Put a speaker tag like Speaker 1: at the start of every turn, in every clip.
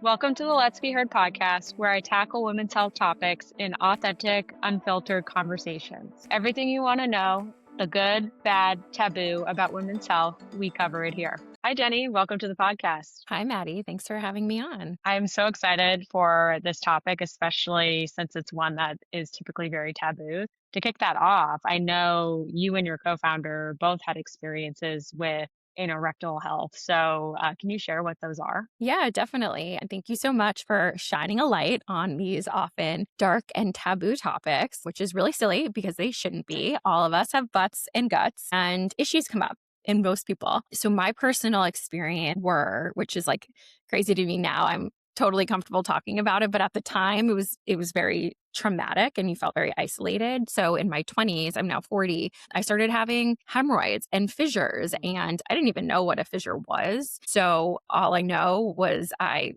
Speaker 1: Welcome to the Let's Be Heard podcast, where I tackle women's health topics in authentic, unfiltered conversations. Everything you want to know, the good, bad, taboo about women's health, we cover it here. Hi, Jenny. Welcome to the podcast.
Speaker 2: Hi, Maddie. Thanks for having me on.
Speaker 1: I'm so excited for this topic, especially since it's one that is typically very taboo. To kick that off, I know you and your co founder both had experiences with anorectal health. So, can you share what those are?
Speaker 2: Yeah, definitely. And thank you so much for shining a light on these often dark and taboo topics, which is really silly because they shouldn't be. All of us have butts and guts, and issues come up in most people. So my personal experience which is like crazy to me now. I'm totally comfortable talking about it, but at the time it was very traumatic and you felt very isolated. So in my 20s, I'm now 40, I started having hemorrhoids and fissures, and I didn't even know what a fissure was. So all I know was I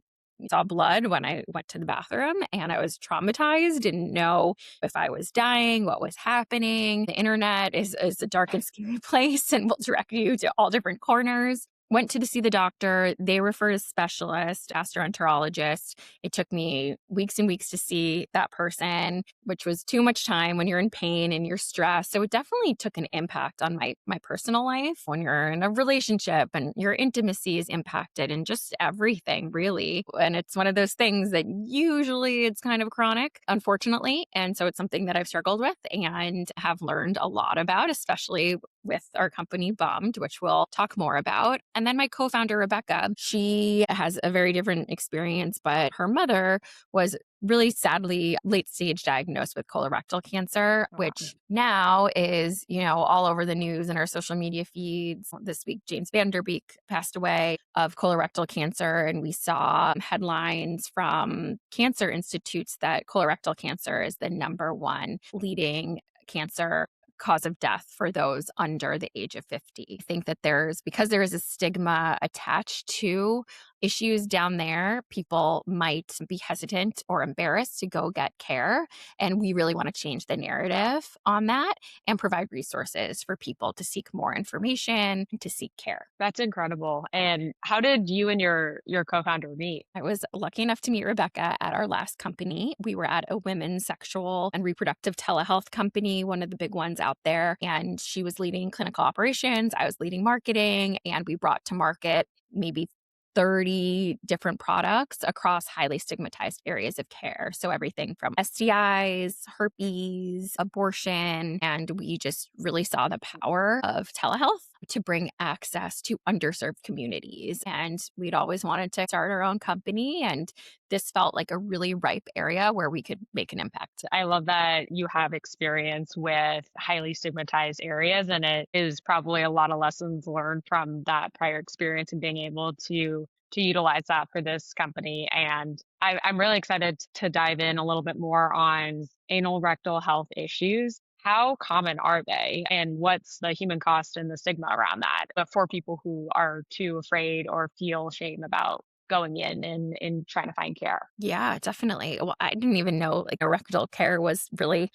Speaker 2: saw blood when I went to the bathroom, and I was traumatized, didn't know if I was dying, what was happening. The internet is a dark and scary place and will direct you to all different corners. Went to see the doctor. They referred a specialist, gastroenterologist. It took me weeks and weeks to see that person, which was too much time when you're in pain and you're stressed. So it definitely took an impact on my personal life when you're in a relationship and your intimacy is impacted and just everything, really. And it's one of those things that usually it's kind of chronic, unfortunately. And so it's something that I've struggled with and have learned a lot about, especially with our company Bummed, which we'll talk more about. And then my co-founder, Rebecca, she has a very different experience, but her mother was really sadly late stage diagnosed with colorectal cancer, which now is, all over the news and our social media feeds. This week, James Vanderbeek passed away of colorectal cancer. And we saw headlines from cancer institutes that colorectal cancer is the number one leading cancer cause of death for those under the age of 50. I think that because there is a stigma attached to issues down there, people might be hesitant or embarrassed to go get care. And we really want to change the narrative on that and provide resources for people to seek more information and to seek care.
Speaker 1: That's incredible. And how did you and your co-founder meet?
Speaker 2: I was lucky enough to meet Rebecca at our last company. We were at a women's sexual and reproductive telehealth company, one of the big ones out there. And she was leading clinical operations. I was leading marketing. And we brought to market maybe 30 different products across highly stigmatized areas of care. So everything from STIs, herpes, abortion. And we just really saw the power of telehealth to bring access to underserved communities. And we'd always wanted to start our own company. And this felt like a really ripe area where we could make an impact.
Speaker 1: I love that you have experience with highly stigmatized areas, and it is probably a lot of lessons learned from that prior experience and being able to utilize that for this company. And I'm really excited to dive in a little bit more on anal rectal health issues. How common are they, and what's the human cost and the stigma around that? But for people who are too afraid or feel shame about going in and trying to find care.
Speaker 2: Yeah, definitely. Well, I didn't even know like rectal care was really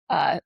Speaker 2: uh,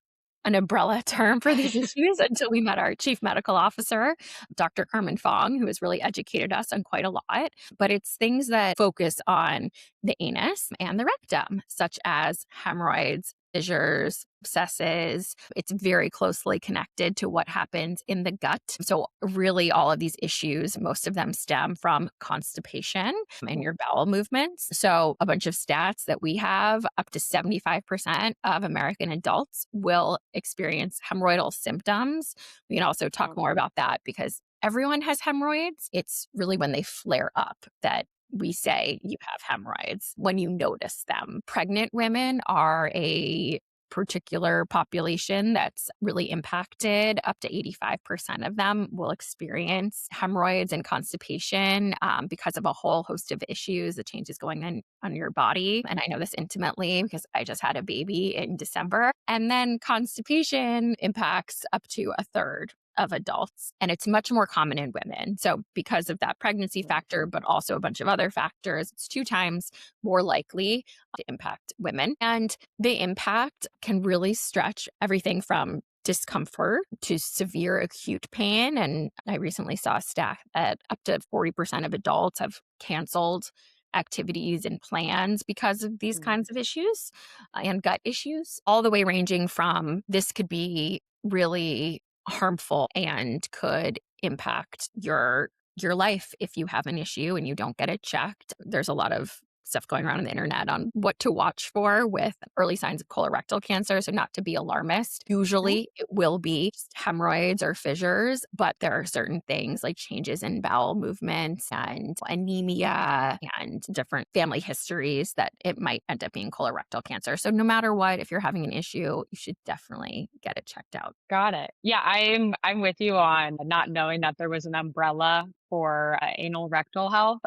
Speaker 2: an umbrella term for these issues until we met our chief medical officer, Dr. Carmen Fong, who has really educated us on quite a lot. But it's things that focus on the anus and the rectum, such as hemorrhoids, fissures, abscesses. It's very closely connected to what happens in the gut. So really all of these issues, most of them stem from constipation and your bowel movements. So a bunch of stats that we have, up to 75% of American adults will experience hemorrhoidal symptoms. We can also talk more about that because everyone has hemorrhoids. It's really when they flare up that we say you have hemorrhoids when you notice them. Pregnant women are a particular population that's really impacted. Up to 85% of them will experience hemorrhoids and constipation because of a whole host of issues, the changes going on your body. And I know this intimately because I just had a baby in December. And then constipation impacts up to a third of adults, and it's much more common in women. So because of that pregnancy factor, but also a bunch of other factors, it's 2 times more likely to impact women. And the impact can really stretch everything from discomfort to severe acute pain. And I recently saw a stat that up to 40% of adults have canceled activities and plans because of these
Speaker 1: Mm.
Speaker 2: kinds of issues and gut issues, all the way ranging from this could be really harmful and could impact your life if you have an issue and you don't get it checked. There's a lot of stuff going around on the internet on what to watch for with early signs of colorectal cancer. So, not to be alarmist,
Speaker 1: Mhm.
Speaker 2: usually it will be just hemorrhoids or fissures, but there are certain things like changes in bowel movements and anemia and different family histories that it might end up being colorectal cancer. So, no matter what, if you're having an issue, you should definitely get it checked out.
Speaker 1: Got it. Yeah, I'm with you on not knowing that there was an umbrella for anal rectal health.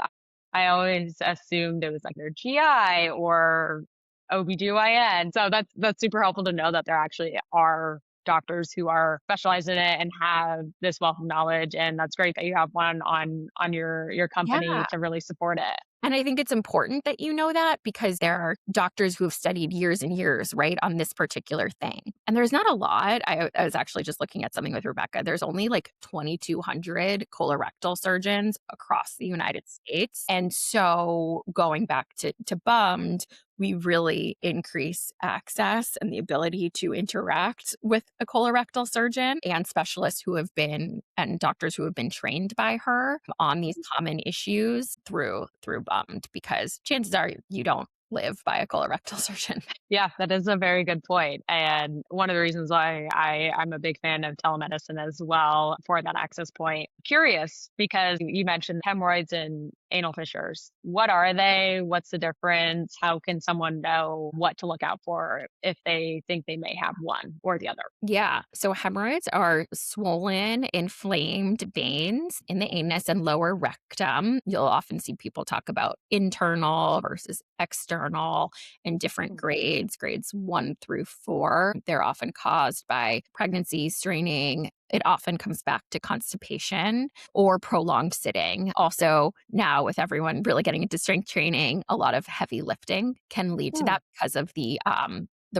Speaker 1: I always assumed it was like their GI or OBGYN. So that's super helpful to know that there actually are doctors who are specialized in it and have this wealth of knowledge. And that's great that you have one on your company
Speaker 2: Yeah.
Speaker 1: to really support it.
Speaker 2: And I think it's important that you know that because there are doctors who have studied years and years, right, on this particular thing. And there's not a lot. I was actually just looking at something with Rebecca. There's only like 2,200 colorectal surgeons across the United States. And so going back to bummed, we really increase access and the ability to interact with a colorectal surgeon and specialists who have been and doctors who have been trained by her on these common issues through bummed because chances are you don't live by a colorectal surgeon.
Speaker 1: Yeah, that is a very good point. And one of the reasons why I'm a big fan of telemedicine as well for that access point. Curious, because you mentioned hemorrhoids and anal fissures. What are they? What's the difference? How can someone know what to look out for if they think they may have one or the other?
Speaker 2: Yeah. So hemorrhoids are swollen, inflamed veins in the anus and lower rectum. You'll often see people talk about internal versus external in different grades, grades 1 through 4. They're often caused by pregnancy, straining. It often comes back to constipation or prolonged sitting. Also, now with everyone really getting into strength training, a lot of heavy lifting can lead to
Speaker 1: Hmm.
Speaker 2: that because of the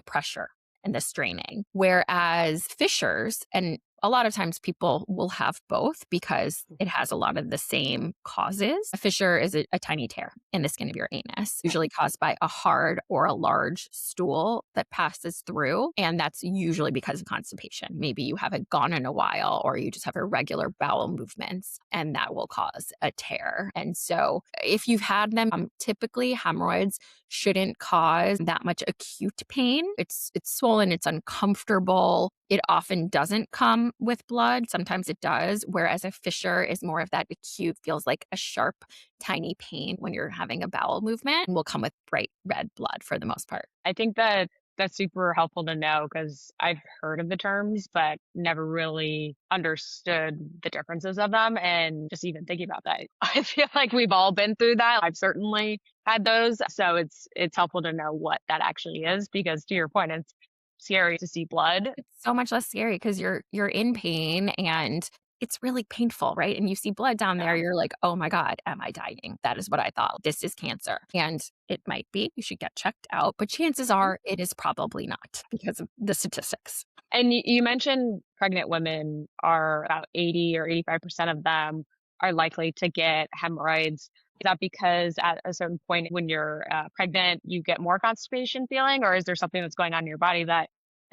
Speaker 2: pressure and the straining. Whereas fissures, and a lot of times people will have both because it has a lot of the same causes. A fissure is a tiny tear in the skin of your anus, usually caused by a hard or a large stool that passes through. And that's usually because of constipation. Maybe you haven't gone in a while or you just have irregular bowel movements, and that will cause a tear. And so if you've had them, typically hemorrhoids shouldn't cause that much acute pain. It's swollen, it's uncomfortable. It often doesn't come with blood. Sometimes it does, whereas a fissure is more of that acute, feels like a sharp, tiny pain when you're having a bowel movement and will come with bright red blood for the most part.
Speaker 1: I think that that's super helpful to know because I've heard of the terms, but never really understood the differences of them. And just even thinking about that, I feel like we've all been through that. I've certainly had those. So it's helpful to know what that actually is because to your point, it's scary to see blood.
Speaker 2: It's so much less scary because you're in pain and it's really painful, right? And you see blood down there,
Speaker 1: Yeah.
Speaker 2: you're like, "Oh my god, am I dying? That is what I thought. This is cancer." And it might be. You should get checked out, but chances are it is probably not because of the statistics.
Speaker 1: And you mentioned pregnant women are about 80 or 85% of them are likely to get hemorrhoids. Is that because at a certain point when you're pregnant, you get more constipation feeling, or is there something that's going on in your body that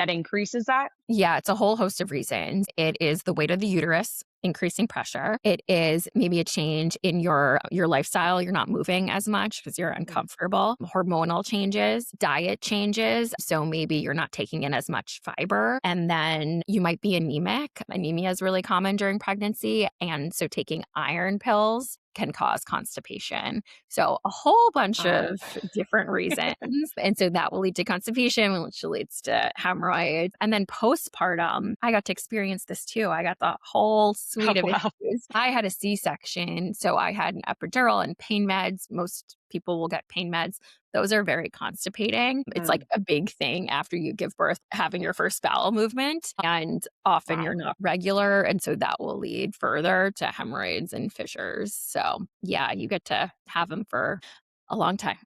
Speaker 1: increases that?
Speaker 2: Yeah, it's a whole host of reasons. It is the weight of the uterus increasing pressure. It is maybe a change in your lifestyle. You're not moving as much because you're
Speaker 1: Mhm.
Speaker 2: uncomfortable. Hormonal changes, diet changes. So maybe you're not taking in as much fiber. And then you might be anemic. Anemia is really common during pregnancy. And so taking iron pills can cause constipation. So a whole bunch
Speaker 1: Uh,
Speaker 2: of different reasons. And so that will lead to constipation, which leads to hemorrhoids. And then postpartum, I got to experience this too. I got the whole
Speaker 1: oh,
Speaker 2: suite of
Speaker 1: wow.
Speaker 2: issues. I had a C-section, so I had an epidural and pain meds. Most people will get pain meds. Those are very constipating. It's like
Speaker 1: Mm,
Speaker 2: a big thing after you give birth, having your first bowel movement. And often you're
Speaker 1: wow.
Speaker 2: not regular. And so that will lead further to hemorrhoids and fissures. So, yeah, you get to have them for a long time.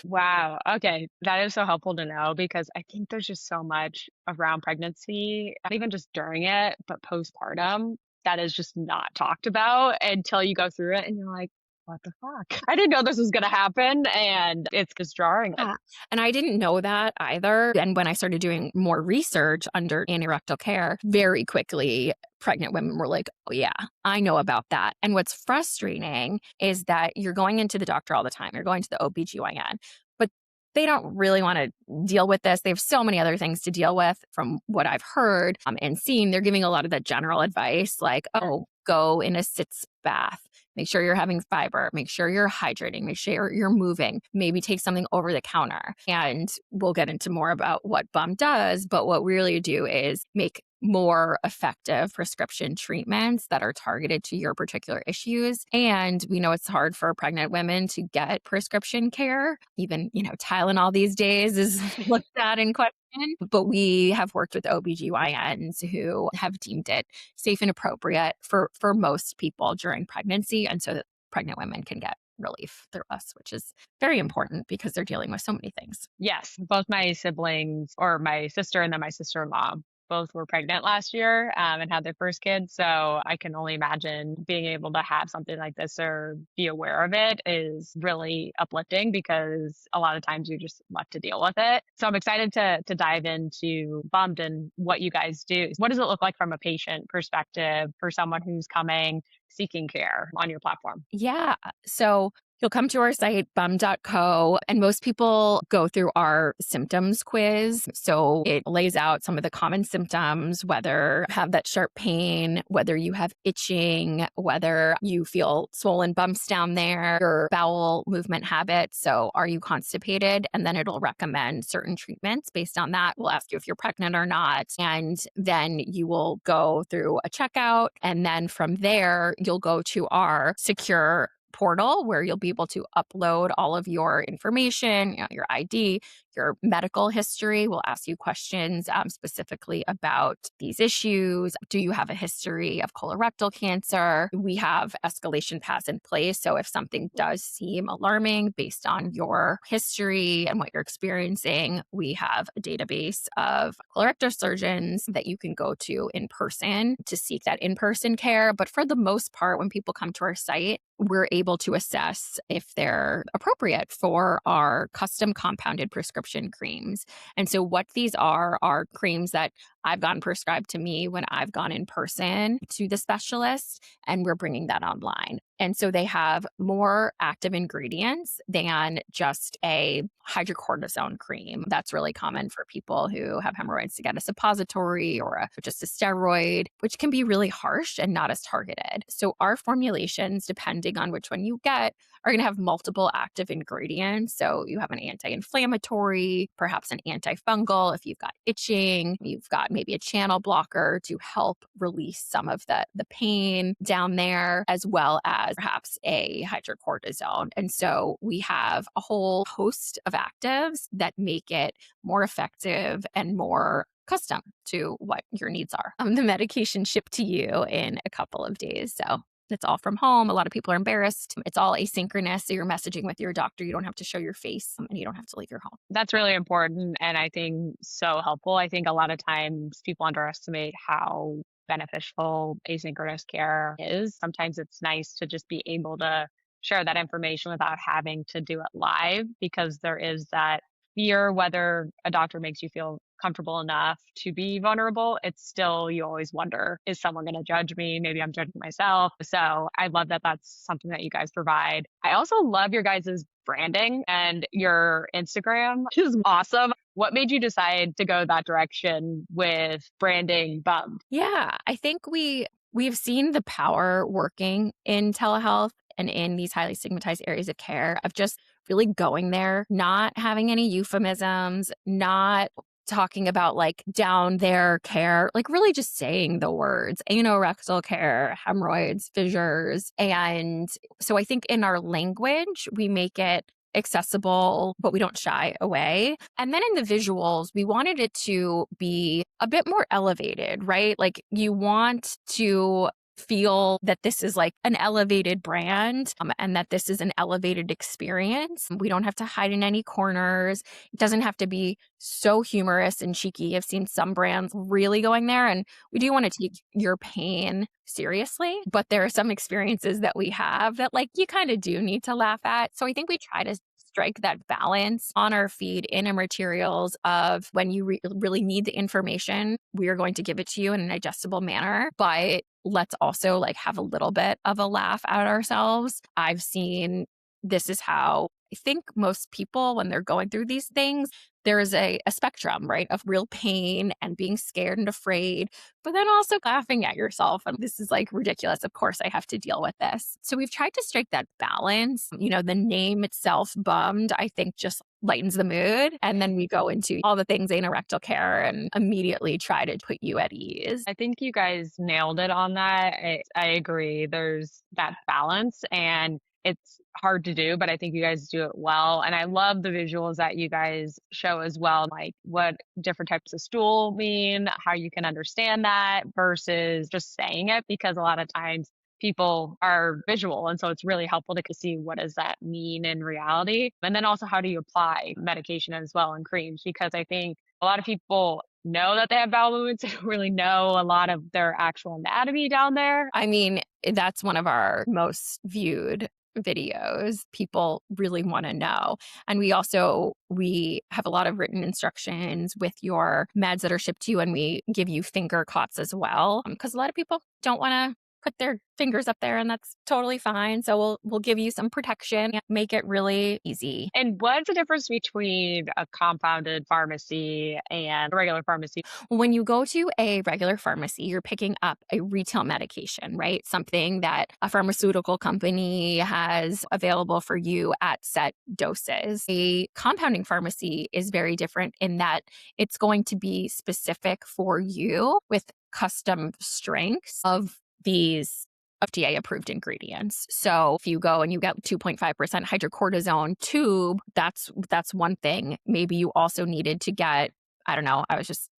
Speaker 1: Wow. Okay. That is so helpful to know because I think there's just so much around pregnancy, not even just during it, but postpartum that is just not talked about until you go through it and you're like, what the fuck? I didn't know this was gonna happen, and it's just jarring.
Speaker 2: Yeah. And I didn't know that either. And when I started doing more research under anorectal care, very quickly, pregnant women were like, oh, yeah, I know about that. And what's frustrating is that you're going into the doctor all the time, you're going to the OBGYN, but they don't really want to deal with this. They have so many other things to deal with from what I've heard and seen. They're giving a lot of that general advice like, oh, go in a sitz bath. Make sure you're having fiber. Make sure you're hydrating. Make sure you're moving. Maybe take something over the counter. And we'll get into more about what BUM does. But what we really do is make more effective prescription treatments that are targeted to your particular issues. And we know it's hard for pregnant women to get prescription care. Even, Tylenol these days is looked at in question. But we have worked with OBGYNs who have deemed it safe and appropriate for most people during pregnancy. And so that pregnant women can get relief through us, which is very important because they're dealing with so many things.
Speaker 1: Yes, both my siblings, or my sister and then my sister-in-law, both were pregnant last year and had their first kid. So I can only imagine being able to have something like this or be aware of it is really uplifting, because a lot of times you're just left to deal with it. So I'm excited to dive into Bummed and what you guys do. What does it look like from a patient perspective for someone who's coming seeking care on your platform?
Speaker 2: Yeah. So you'll come to our site, bum.co, and most people go through our symptoms quiz. So it lays out some of the common symptoms, whether you have that sharp pain, whether you have itching, whether you feel swollen bumps down there, your bowel movement habits. So are you constipated? And then it'll recommend certain treatments based on that. We'll ask you if you're pregnant or not. And then you will go through a checkout. And then from there, you'll go to our secure portal where you'll be able to upload all of your information, your ID, your medical history. We'll ask you questions specifically about these issues. Do you have a history of colorectal cancer? We have escalation paths in place. So if something does seem alarming based on your history and what you're experiencing, we have a database of colorectal surgeons that you can go to in person to seek that in-person care. But for the most part, when people come to our site, we're able to assess if they're appropriate for our custom compounded prescription creams. And so what these are creams that I've gotten prescribed to me when I've gone in person to the specialist, and we're bringing that online. And so they have more active ingredients than just a hydrocortisone cream. That's really common for people who have hemorrhoids to get a suppository or just a steroid, which can be really harsh and not as targeted. So our formulations, depending on which one you get, are going to have multiple active ingredients. So you have an anti-inflammatory, perhaps an antifungal. If you've got itching, you've got maybe a channel blocker to help release some of the pain down there, as well as perhaps a hydrocortisone. And so we have a whole host of actives that make it more effective and more custom to what your needs are. The medication shipped to you in a couple of days. So it's all from home. A lot of people are embarrassed. It's all asynchronous. So you're messaging with your doctor. You don't have to show your face and you don't have to leave your home.
Speaker 1: That's really important, and I think so helpful. I think a lot of times people underestimate how beneficial asynchronous care is. Sometimes it's nice to just be able to share that information without having to do it live, because there is that fear whether a doctor makes you feel comfortable enough to be vulnerable. It's still, you always wonder, is someone going to judge me? Maybe I'm judging myself. So I love that that's something that you guys provide. I also love your guys' branding, and your Instagram is awesome. What made you decide to go that direction with branding Bummed?
Speaker 2: Yeah, I think we've seen the power working in telehealth and in these highly stigmatized areas of care of just really going there, not having any euphemisms, not talking about like down there care, like really just saying the words anorectal care, hemorrhoids, fissures. And so I think in our language, we make it accessible, but we don't shy away. And then in the visuals, we wanted it to be a bit more elevated, right? Like you want to feel that this is like an elevated brand, and that this is an elevated experience. We don't have to hide in any corners. It doesn't have to be so humorous and cheeky. I've seen some brands really going there, and we do want to take your pain seriously, but there are some experiences that we have that like you kind of do need to laugh at. So I think we try to strike that balance on our feed in our materials of when you really need the information, we are going to give it to you in a digestible manner, but let's also like have a little bit of a laugh at ourselves. I've seen this is how I think most people, when they're going through these things, there is a spectrum, right, of real pain and being scared and afraid, but then also laughing at yourself. And this is like ridiculous. Of course, I have to deal with this. So we've tried to strike that balance. You know, the name itself, Bummed, I think just lightens the mood. And then we go into all the things anorectal care and immediately try to put you at ease.
Speaker 1: I think you guys nailed it on that. I agree. There's that balance and it's hard to do, but I think you guys do it well. And I love the visuals that you guys show as well, like what different types of stool mean, how you can understand that versus just saying it, because a lot of times people are visual. And so it's really helpful to see what does that mean in reality. And then also how do you apply medication as well and creams, because I think a lot of people know that they have bowel movements. They don't really know a lot of their actual anatomy down there.
Speaker 2: I mean, that's one of our most viewed videos. People really want to know. And we have a lot of written instructions with your meds that are shipped to you, and we give you finger cots as well, because a lot of people don't want to put their fingers up there, and that's totally fine. So we'll give you some protection, make it really easy.
Speaker 1: And what's the difference between a compounded pharmacy and a regular pharmacy?
Speaker 2: When you go to a regular pharmacy, you're picking up a retail medication, right? Something that a pharmaceutical company has available for you at set doses. A compounding pharmacy is very different in that it's going to be specific for you with custom strengths of these FDA approved ingredients. So if you go and you get 2.5% hydrocortisone tube, that's one thing. Maybe you also needed to get, I don't know,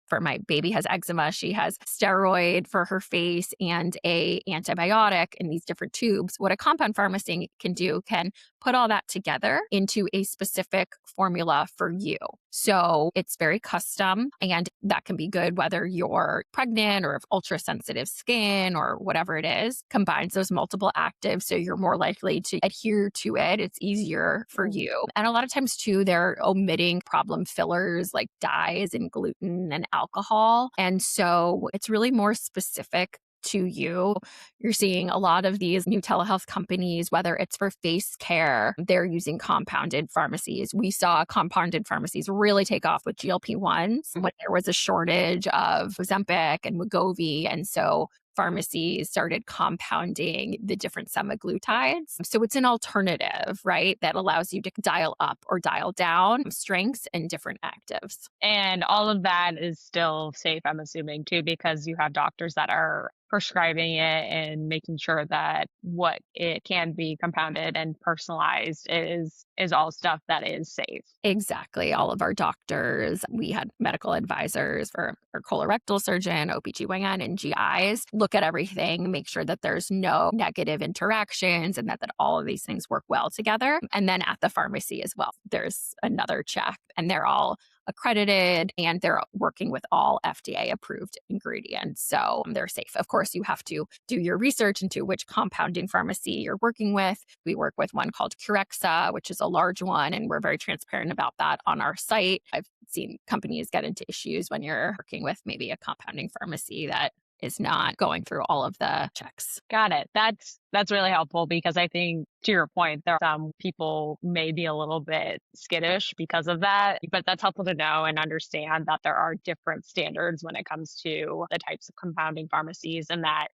Speaker 2: for my baby has eczema, she has steroid for her face and a antibiotic in these different tubes. What a compound pharmacy can do can put all that together into a specific formula for you. So it's very custom, and that can be good whether you're pregnant or have ultra sensitive skin or whatever it is. Combines those multiple actives so you're more likely to adhere to it. It's easier for you. And a lot of times too, they're omitting problem fillers like dyes and gluten and alcohol. And so it's really more specific to you. You're seeing a lot of these new telehealth companies, whether it's for face care, they're using compounded pharmacies. We saw compounded pharmacies really take off with GLP-1s when there was a shortage of Ozempic and Wegovy. And so pharmacies started compounding the different semaglutides. So it's an alternative, right, that allows you to dial up or dial down strengths and different actives.
Speaker 1: And all of that is still safe, I'm assuming, too, because you have doctors that are prescribing it and making sure that what it can be compounded and personalized is all stuff that is safe.
Speaker 2: Exactly. All of our doctors, we had medical advisors for our colorectal surgeon, OBGYN, and GIs look at everything, make sure that there's no negative interactions and that all of these things work well together. And then at the pharmacy as well, there's another check, and they're all accredited and they're working with all FDA approved ingredients. So they're safe. Of course, you have to do your research into which compounding pharmacy you're working with. We work with one called Curexa, which is a large one, and we're very transparent about that on our site. I've seen companies get into issues when you're working with maybe a compounding pharmacy that is not going through all of the checks.
Speaker 1: Got it. That's really helpful, because I think, to your point, there are some people may be a little bit skittish because of that, but that's helpful to know and understand that there are different standards when it comes to the types of compounding pharmacies, and that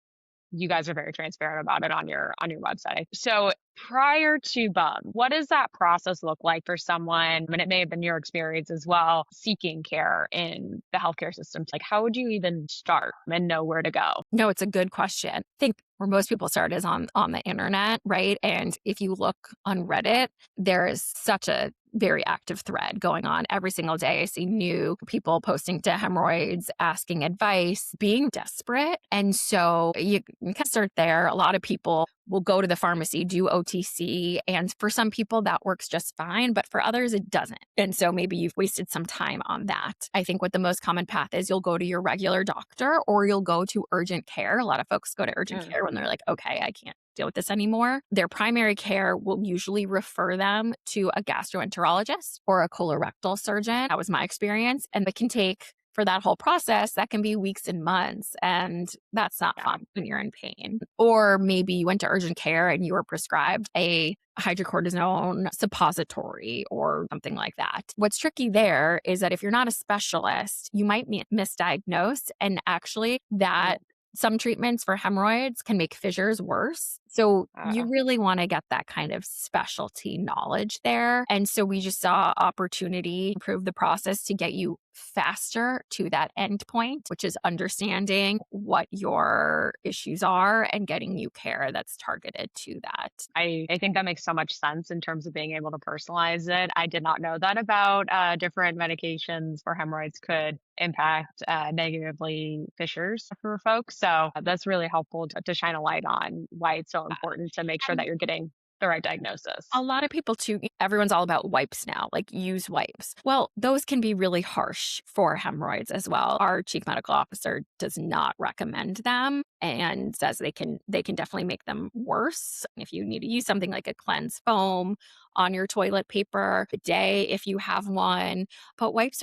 Speaker 1: you guys are very transparent about it on your website. So prior to BUM, what does that process look like for someone, and it may have been your experience as well, seeking care in the healthcare system? Like, how would you even start and know where to go?
Speaker 2: No, it's a good question. I think where most people start is on the internet, right? And if you look on Reddit, there is such a very active thread going on every single day. I see new people posting to hemorrhoids, asking advice, being desperate. And so you can start there. A lot of people will go to the pharmacy, do OTC. And for some people, that works just fine. But for others, it doesn't. And so maybe you've wasted some time on that. I think what the most common path is, you'll go to your regular doctor or you'll go to urgent care. A lot of folks go to urgent care when they're like, okay, I can't deal with this anymore. Their primary care will usually refer them to a gastroenterologist or a colorectal surgeon. That was my experience. And it can take, for that whole process, that can be weeks and months. And that's not fun when you're in pain. Or maybe you went to urgent care and you were prescribed a hydrocortisone suppository or something like that. What's tricky there is that if you're not a specialist, you might misdiagnose, and actually that some treatments for hemorrhoids can make fissures worse. So you really want to get that kind of specialty knowledge there. And so we just saw opportunity to improve the process to get you faster to that end point, which is understanding what your issues are and getting you care that's targeted to that.
Speaker 1: I think that makes so much sense in terms of being able to personalize it. I did not know that about different medications for hemorrhoids could impact negatively fissures for folks. So that's really helpful to shine a light on why it's so important to make sure that you're getting the right diagnosis.
Speaker 2: A lot of people too, everyone's all about wipes now, like use wipes. Well, those can be really harsh for hemorrhoids as well. Our chief medical officer does not recommend them and says they can definitely make them worse. If you need to use something like a cleanse foam on your toilet paper a day if you have one, but wipes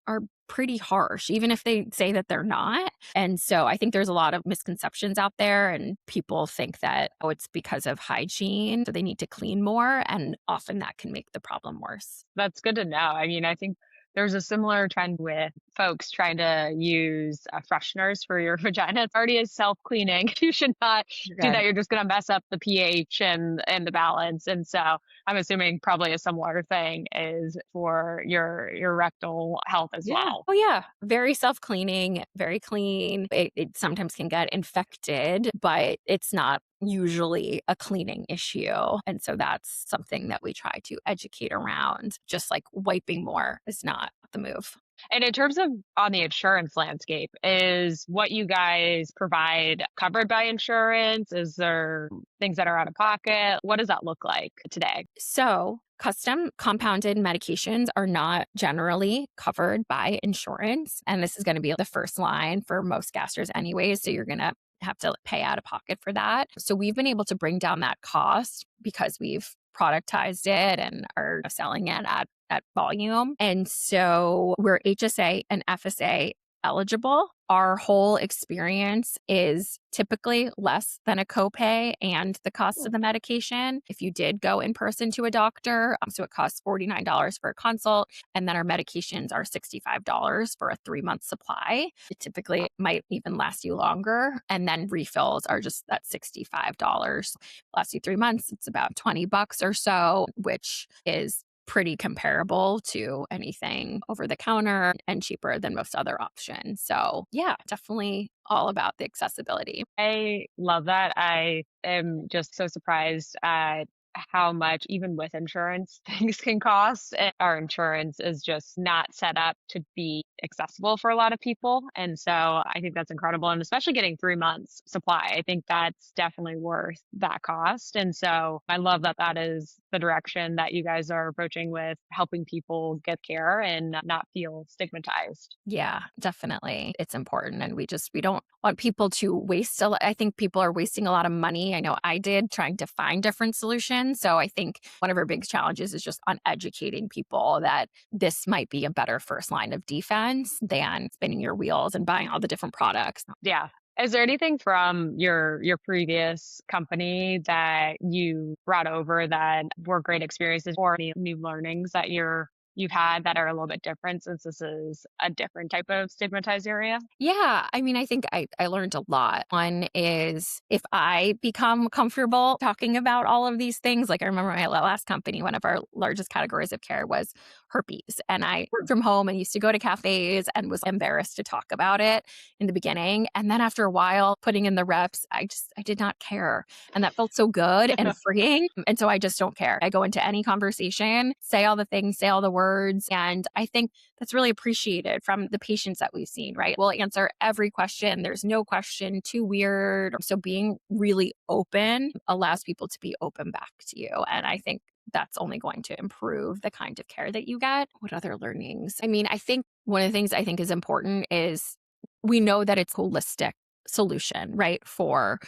Speaker 2: are pretty harsh, even if they say that they're not. And so I think there's a lot of misconceptions out there, and people think that, oh, it's because of hygiene, so they need to clean more. And often that can make the problem worse.
Speaker 1: That's good to know. I mean, I think there's a similar trend with folks trying to use fresheners for your vagina. It's already is self-cleaning. You should not do that. You're just going to mess up the pH and the balance. And so I'm assuming probably a similar thing is for your rectal health as well.
Speaker 2: Oh, yeah. Very self-cleaning, very clean. It sometimes can get infected, but it's not usually a cleaning issue. And so that's something that we try to educate around. Just like wiping more is not the move.
Speaker 1: And in terms of on the insurance landscape, is what you guys provide covered by insurance? Is there things that are out of pocket? What does that look like today?
Speaker 2: So custom compounded medications are not generally covered by insurance. And this is going to be the first line for most gastros anyways. So you're going to have to pay out of pocket for that. So we've been able to bring down that cost because we've productized it and are selling it at volume. And so we're HSA and FSA eligible. Our whole experience is typically less than a copay and the cost of the medication. If you did go in person to a doctor, so it costs $49 for a consult, and then our medications are $65 for a 3-month supply. It typically might even last you longer. And then refills are just that $65. Last you 3 months, it's about $20 or so, which is pretty comparable to anything over the counter and cheaper than most other options. So yeah, definitely all about the accessibility.
Speaker 1: I love that. I am just so surprised at how much, even with insurance, things can cost. And our insurance is just not set up to be accessible for a lot of people. And so I think that's incredible. And especially getting 3 months supply, I think that's definitely worth that cost. And so I love that that is the direction that you guys are approaching with helping people get care and not feel stigmatized.
Speaker 2: Yeah, definitely. It's important. And we don't want people to waste I think people are wasting a lot of money. I know I did, trying to find different solutions. So I think one of our big challenges is just on educating people that this might be a better first line of defense than spinning your wheels and buying all the different products.
Speaker 1: Yeah. Is there anything from your previous company that you brought over that were great experiences or any new learnings that you're you've had that are a little bit different since this is a different type of stigmatized area?
Speaker 2: Yeah, I mean, I think I learned a lot. One is if I become comfortable talking about all of these things, like I remember my last company, one of our largest categories of care was herpes. And I worked from home and used to go to cafes and was embarrassed to talk about it in the beginning. And then after a while, putting in the reps, I did not care. And that felt so good and freeing. And so I just don't care. I go into any conversation, say all the things, say all the words. And I think that's really appreciated from the patients that we've seen, right? We'll answer every question. There's no question too weird. So being really open allows people to be open back to you. And I think that's only going to improve the kind of care that you get. What other learnings? I mean, I think one of the things I think is important is we know that it's a holistic solution, right? For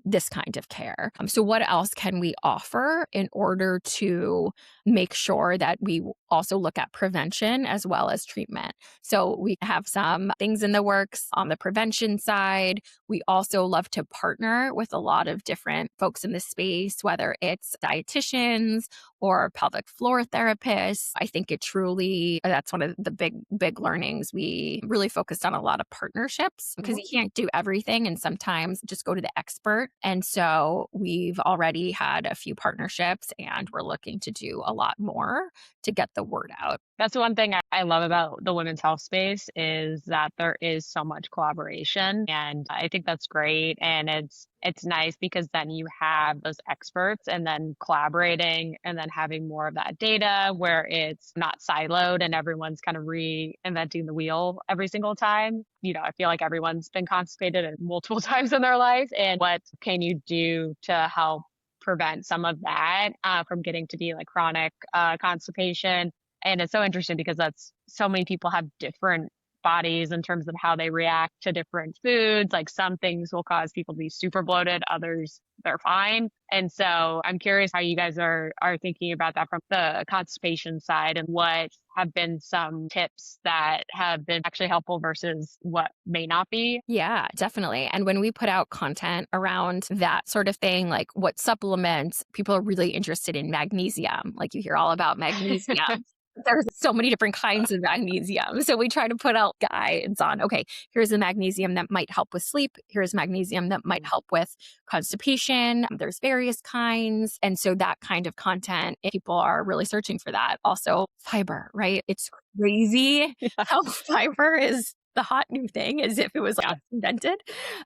Speaker 2: this kind of care. So, what else can we offer in order to make sure that we also look at prevention as well as treatment? So, we have some things in the works on the prevention side. We also love to partner with a lot of different folks in the space, whether it's dietitians or pelvic floor therapists. I think it truly, that's one of the big learnings. We really focused on a lot of partnerships because you can't do everything and sometimes just go to the expert. And so we've already had a few partnerships and we're looking to do a lot more to get the word out.
Speaker 1: That's the one thing I love about the women's health space is that there is so much collaboration, and I think that's great. And it's nice because then you have those experts and then collaborating and then having more of that data where it's not siloed and everyone's kind of reinventing the wheel every single time. I feel like everyone's been constipated at multiple times in their life, and what can you do to help prevent some of that from getting to be like chronic constipation? And it's so interesting because that's so many people have different bodies in terms of how they react to different foods. Like some things will cause people to be super bloated, others they're fine. And so I'm curious how you guys are thinking about that from the constipation side and what have been some tips that have been actually helpful versus what may not be.
Speaker 2: Yeah, definitely. And when we put out content around that sort of thing, like what supplements, people are really interested in magnesium. Like you hear all about magnesium. There's so many different kinds of magnesium. So we try to put out guides on, okay, here's the magnesium that might help with sleep. Here's magnesium that might help with constipation. There's various kinds. And so that kind of content, people are really searching for that. Also, fiber, right? It's crazy how fiber is the hot new thing as if it was like invented.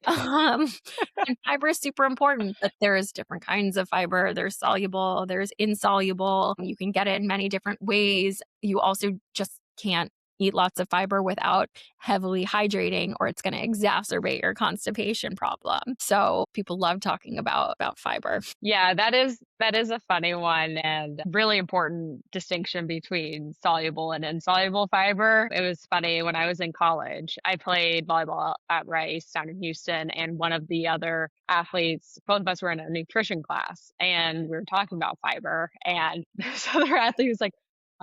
Speaker 2: Um, and fiber is super important, but there's different kinds of fiber. There's soluble, there's insoluble. You can get it in many different ways. You also just can't eat lots of fiber without heavily hydrating or it's going to exacerbate your constipation problem. So people love talking about fiber.
Speaker 1: Yeah, that is a funny one and really important distinction between soluble and insoluble fiber. It was funny when I was in college. I played volleyball at Rice down in Houston, and one of the other athletes, both of us were in a nutrition class, and we were talking about fiber. And this other athlete was like,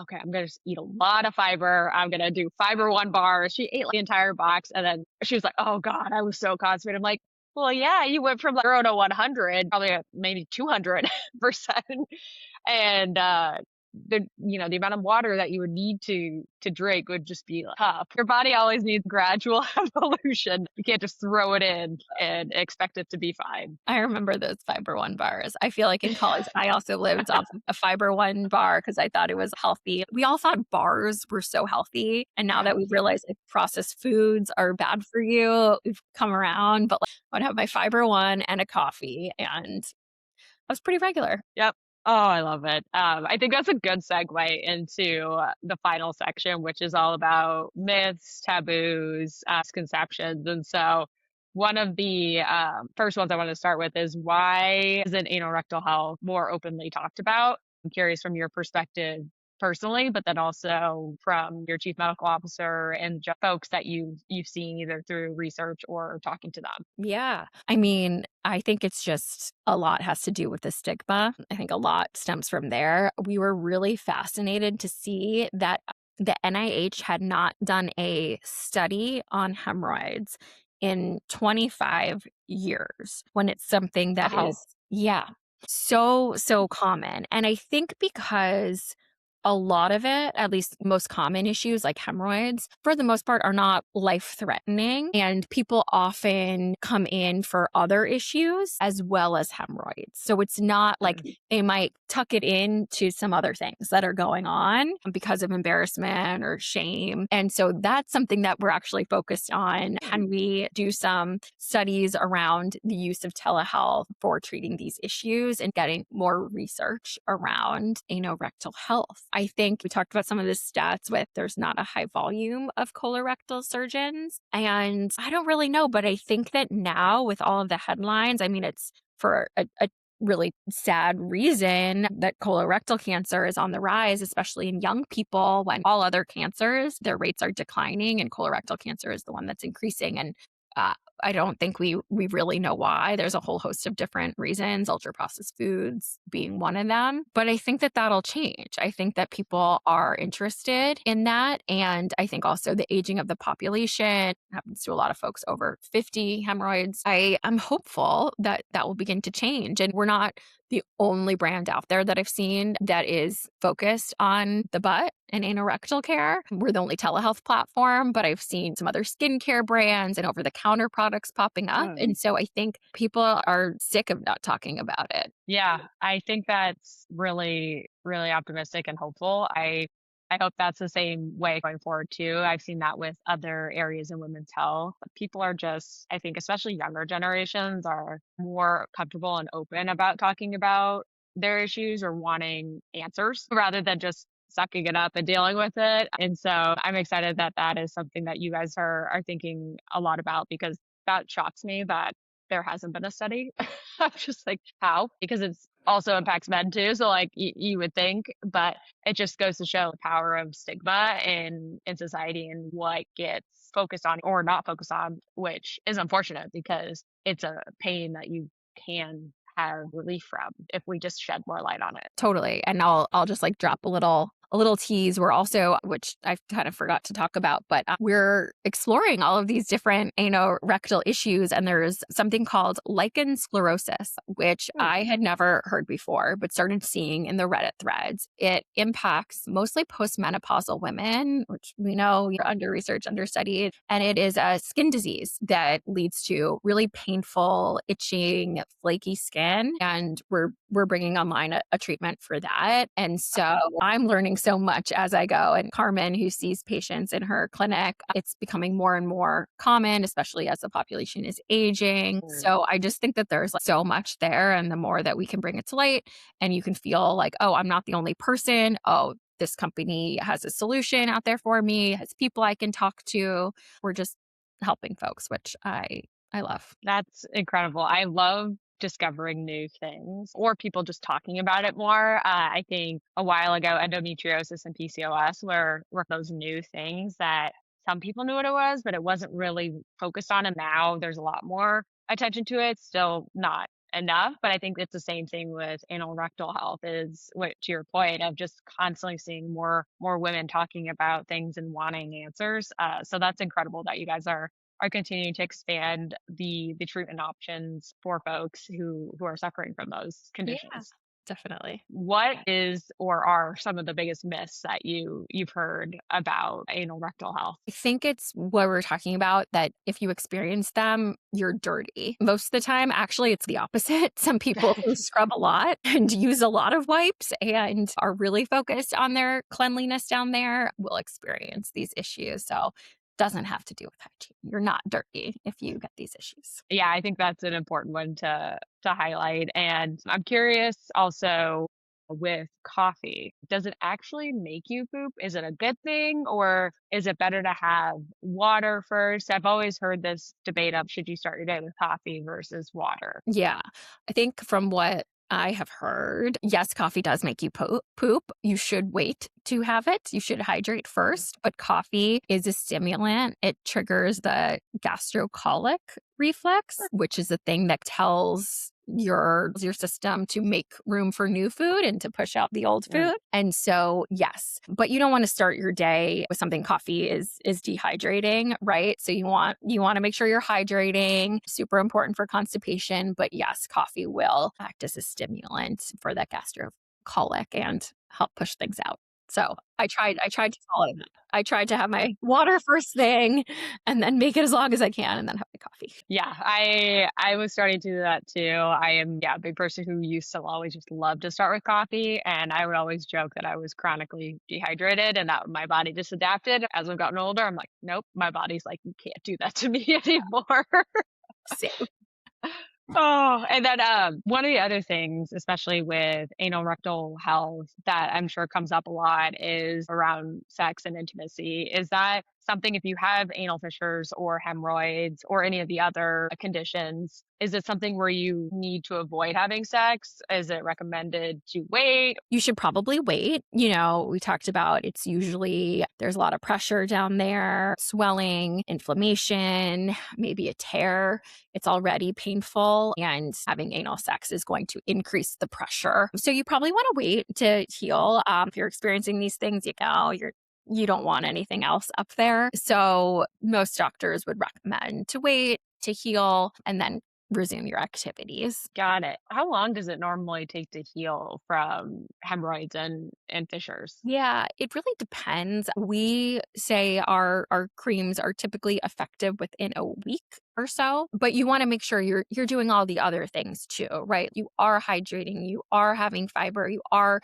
Speaker 1: "Okay, I'm gonna just eat a lot of fiber. I'm gonna do fiber one bar." She ate like the entire box, and then she was like, "Oh God, I was so constipated." I'm like, well, yeah, you went from like 0 to 100, probably maybe 200%. And the amount of water that you would need to drink would just be tough. Your body always needs gradual evolution. You can't just throw it in and expect it to be fine.
Speaker 2: I remember those Fiber One bars. I feel like in college, I also lived off of a Fiber One bar because I thought it was healthy. We all thought bars were so healthy. And now that we've realized like, processed foods are bad for you, we've come around. But like, I would have my Fiber One and a coffee. And I was pretty regular.
Speaker 1: Yep. Oh, I love it. I think that's a good segue into the final section, which is all about myths, taboos, misconceptions. And so, one of the first ones I want to start with is why isn't anorectal health more openly talked about? I'm curious from your perspective personally, but then also from your chief medical officer and just folks that you've seen either through research or talking to them.
Speaker 2: Yeah. I mean, I think it's just a lot has to do with the stigma. I think a lot stems from there. We were really fascinated to see that the NIH had not done a study on hemorrhoids in 25 years when it's something that
Speaker 1: Wow.
Speaker 2: is, yeah, so common. And I think because a lot of it, at least most common issues like hemorrhoids, for the most part, are not life threatening. And people often come in for other issues as well as hemorrhoids. So it's not like they might tuck it into some other things that are going on because of embarrassment or shame. And so that's something that we're actually focused on. Can we do some studies around the use of telehealth for treating these issues and getting more research around anorectal health? I think we talked about some of the stats with there's not a high volume of colorectal surgeons. And I don't really know, but I think that now with all of the headlines, I mean, it's for a really sad reason that colorectal cancer is on the rise, especially in young people when all other cancers, their rates are declining and colorectal cancer is the one that's increasing. And I don't think we really know why. There's a whole host of different reasons, ultra processed foods being one of them. But I think that that'll change. I think that people are interested in that. And I think also the aging of the population happens to a lot of folks over 50, hemorrhoids. I am hopeful that that will begin to change. And we're not the only brand out there that I've seen that is focused on the butt and anorectal care. We're the only telehealth platform, but I've seen some other skincare brands and over the counter products popping up. And so I think people are sick of not talking about it.
Speaker 1: Yeah, I think that's really, really optimistic and hopeful. I hope that's the same way going forward too. I've seen that with other areas in women's health. People are just, I think, especially younger generations, are more comfortable and open about talking about their issues or wanting answers rather than just sucking it up and dealing with it. And so I'm excited that that is something that you guys are thinking a lot about, because that shocks me that there hasn't been a study. I'm just like, how? Because it's also impacts men too. So like you would think, but it just goes to show the power of stigma in society and what gets focused on or not focused on, which is unfortunate because it's a pain that you can have relief from if we just shed more light on it.
Speaker 2: Totally. And I'll just like drop a little tease. We're also, which I kind of forgot to talk about, but we're exploring all of these different anorectal issues. And there's something called lichen sclerosis, which I had never heard before, but started seeing in the Reddit threads. It impacts mostly postmenopausal women, which we know are under researched, understudied. And it is a skin disease that leads to really painful, itching, flaky skin. And we're bringing online a treatment for that. And so I'm learning so much as I go. And Carmen, who sees patients in her clinic, it's becoming more and more common, especially as the population is aging. So I just think that there's like so much there. And the more that we can bring it to light and you can feel like, oh, I'm not the only person. Oh, this company has a solution out there for me, has people I can talk to. We're just helping folks, which I love.
Speaker 1: That's incredible. I love discovering new things or people just talking about it more. I think a while ago, endometriosis and PCOS were those new things that some people knew what it was, but it wasn't really focused on. And now there's a lot more attention to it. Still not enough, but I think it's the same thing with anorectal health. Is what to your point of just constantly seeing more women talking about things and wanting answers. So that's incredible that you guys are continuing to expand the treatment options for folks who are suffering from those
Speaker 2: Yeah,
Speaker 1: conditions.
Speaker 2: definitely.
Speaker 1: What is or are some of the biggest myths that you've heard about anal rectal health?
Speaker 2: I think it's what we're talking about that if you experience them, you're dirty. Most of the time, actually, it's the opposite. Some people who scrub a lot and use a lot of wipes and are really focused on their cleanliness down there will experience these issues. So it doesn't have to do with hygiene. You're not dirty if you get these issues.
Speaker 1: Yeah, I think that's an important one to highlight. And I'm curious also with coffee, does it actually make you poop? Is it a good thing or is it better to have water first? I've always heard this debate of should you start your day with coffee versus water?
Speaker 2: Yeah. I think from what I have heard, yes, coffee does make you poop. You should wait to have it. You should hydrate first, but coffee is a stimulant. It triggers the gastrocolic reflex, which is the thing that tells your system to make room for new food and to push out the old food. And so, yes, but you don't want to start your day with something coffee is dehydrating, right? So you want to make sure you're hydrating, super important for constipation, but yes, coffee will act as a stimulant for that gastrocolic and help push things out. So I tried to follow that. I tried to have my water first thing and then make it as long as I can and then have my coffee.
Speaker 1: Yeah, I was starting to do that too. I am, yeah, a big person who used to always just love to start with coffee, and I would always joke that I was chronically dehydrated and that my body just adapted. As I've gotten older, I'm like, nope, my body's like, you can't do that to me anymore.
Speaker 2: Same.
Speaker 1: Oh, and then one of the other things, especially with anal rectal health, that I'm sure comes up a lot is around sex and intimacy. Is that something, if you have anal fissures or hemorrhoids or any of the other conditions, is it something where you need to avoid having sex? Is it recommended to wait?
Speaker 2: You should probably wait. We talked about it's usually there's a lot of pressure down there, swelling, inflammation, maybe a tear. It's already painful, and having anal sex is going to increase the pressure. So you probably want to wait to heal. If you're experiencing these things, you don't want anything else up there. So most doctors would recommend to wait to heal and then resume your activities.
Speaker 1: Got it. How long does it normally take to heal from hemorrhoids and fissures?
Speaker 2: Yeah, it really depends. We say our creams are typically effective within a week or so, but you want to make sure you're doing all the other things too, right? You are hydrating, you are having fiber, you are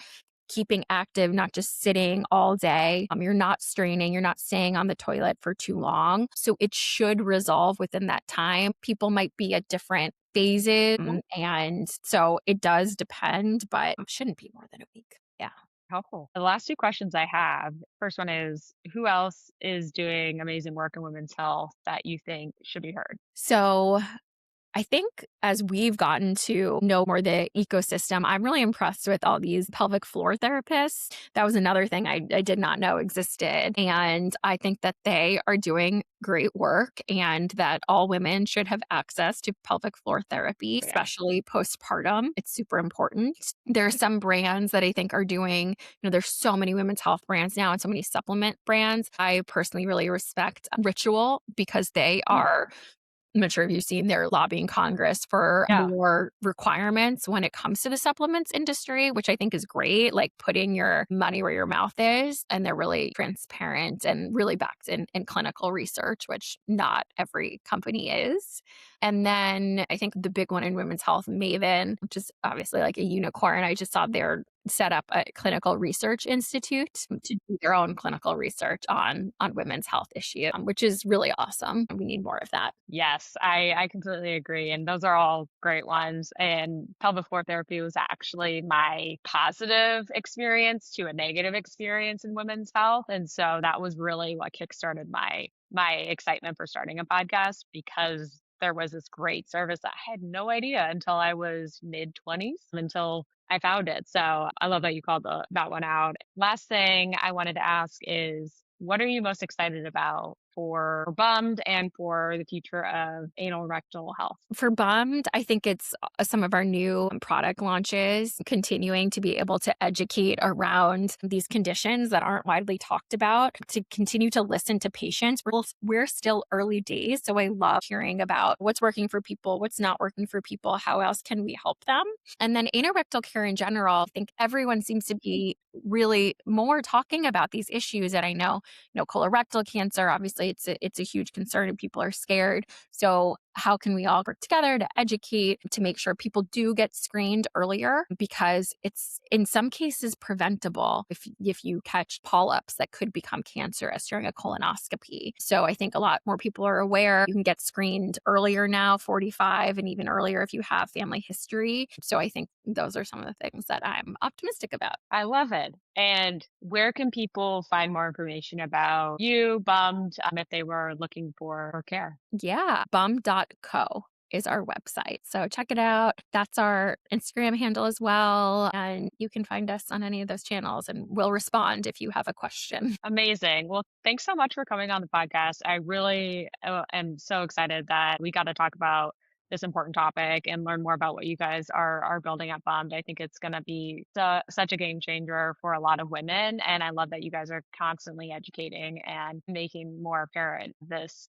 Speaker 2: keeping active, not just sitting all day. You're not straining, you're not staying on the toilet for too long. So it should resolve within that time. People might be at different phases, and so it does depend, but it shouldn't be more than a week. Yeah.
Speaker 1: Helpful. The last two questions I have, first one is, who else is doing amazing work in women's health that you think should be heard?
Speaker 2: So I think as we've gotten to know more the ecosystem, I'm really impressed with all these pelvic floor therapists. That was another thing I did not know existed. And I think that they are doing great work and that all women should have access to pelvic floor therapy,
Speaker 1: Yeah.
Speaker 2: especially postpartum. It's super important. There are some brands that I think are doing, there's so many women's health brands now and so many supplement brands. I personally really respect Ritual because they
Speaker 1: Mm.
Speaker 2: are, I'm not sure if you've seen they're lobbying Congress for
Speaker 1: Yeah.
Speaker 2: more requirements when it comes to the supplements industry, which I think is great, like putting your money where your mouth is. And they're really transparent and really backed in clinical research, which not every company is. And then I think the big one in women's health, Maven, which is obviously like a unicorn. I just saw they're set up a clinical research institute to do their own clinical research on women's health issues, which is really awesome. We need more of that.
Speaker 1: Yes, I completely agree. And those are all great ones. And pelvic floor therapy was actually my positive experience to a negative experience in women's health. And so that was really what kickstarted my excitement for starting a podcast because there was this great service that I had no idea until I was mid 20s, until I found it. So I love that you called that one out. Last thing I wanted to ask is, what are you most excited about for Bummed and for the future of anal rectal health?
Speaker 2: For Bummed, I think it's some of our new product launches, continuing to be able to educate around these conditions that aren't widely talked about, to continue to listen to patients. We're still early days, so I love hearing about what's working for people, what's not working for people, how else can we help them? And then anorectal care in general, I think everyone seems to be really more talking about these issues. And I know, colorectal cancer, obviously it's a huge concern and people are scared. So how can we all work together to educate, to make sure people do get screened earlier? Because it's in some cases preventable if you catch polyps that could become cancerous during a colonoscopy. So I think a lot more people are aware. You can get screened earlier now, 45, and even earlier if you have family history. So I think those are some of the things that I'm optimistic about.
Speaker 1: I love it. And where can people find more information about you, Bummed, if they were looking for care?
Speaker 2: Yeah, bum.co is our website. So check it out. That's our Instagram handle as well. And you can find us on any of those channels and we'll respond if you have a question.
Speaker 1: Amazing. Well, thanks so much for coming on the podcast. I really am so excited that we got to talk about this important topic and learn more about what you guys are building at Bummed. I think it's going to be such a game changer for a lot of women, and I love that you guys are constantly educating and making more apparent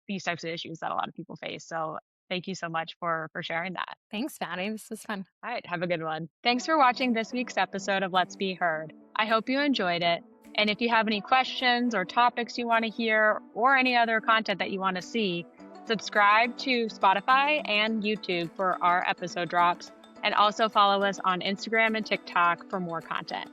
Speaker 1: these types of issues that a lot of people face. So thank you so much for sharing that.
Speaker 2: Thanks, Maddie. This was fun.
Speaker 1: All right, have a good one. Thanks for watching this week's episode of Let's Be Heard. I hope you enjoyed it. And if you have any questions or topics you want to hear or any other content that you want to see, subscribe to Spotify and YouTube for our episode drops, and also follow us on Instagram and TikTok for more content.